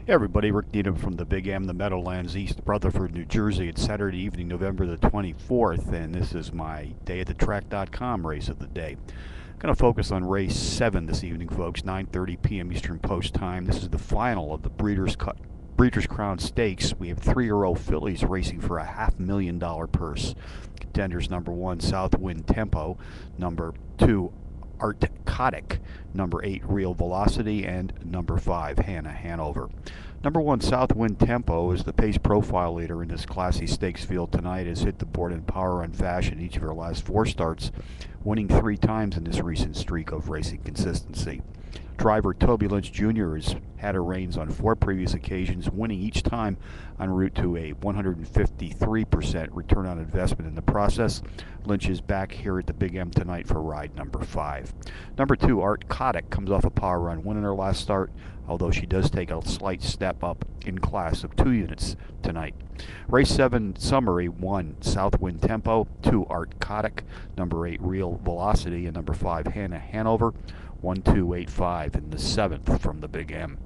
Hey everybody, Rick Needham from the Big M, the Meadowlands, East Rutherford, New Jersey. It's Saturday evening, November the 24th, and this is my dayatthetrack.com race of the day. I'm going to focus on race 7 this evening, folks, 9:30 p.m. Eastern Post Time. This is the final of the Breeders' Crown Stakes. We have 3-year-old fillies racing for a $500,000 purse. Contenders number 1, Southwind Tempo, number 2, Arctic, number 8, Real Velocity, and number 5, Hannah Hanover. Number 1, Southwind Tempo, is the pace profile leader in this classy stakes field tonight. Has hit the board in power run fashion each of her last 4 starts, winning 3 times in this recent streak of racing consistency. Driver Toby Lynch Jr. has had her reins on 4 previous occasions, winning each time en route to a 153% return on investment in the process. Lynch is back here at the Big M tonight for ride number 5. Number 2, Arctic, comes off a power run, winning her last start, although she does take a slight step up in class of 2 units tonight. Race 7 summary: 1, Southwind Tempo, 2, Arctic, number 8, Real Velocity, and number 5, Hannah Hanover. 1, 2, 8, 5 in the 7th from the Big M.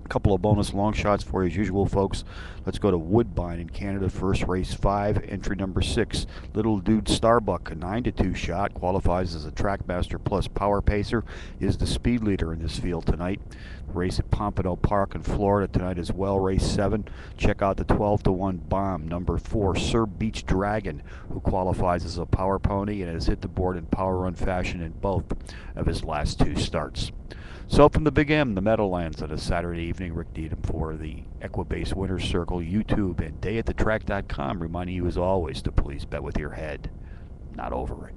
A couple of bonus long shots for you as usual, folks. Let's go to Woodbine in Canada first, race 5, entry number 6, Little Dude Starbuck, a 9-2 shot, qualifies as a Trackmaster Plus Power Pacer, is the speed leader in this field tonight. Race at Pompano Park in Florida tonight as well, race 7. Check out the 12-1 Bomb, number 4, Sir Beach Dragon, who qualifies as a power pony and has hit the board in power run fashion in both of his last 2 starts. So from the Big M, the Meadowlands, on a Saturday evening, Rick Needham for the Equibase Winner's Circle, YouTube, and dayatthetrack.com, reminding you as always to please bet with your head, not over it.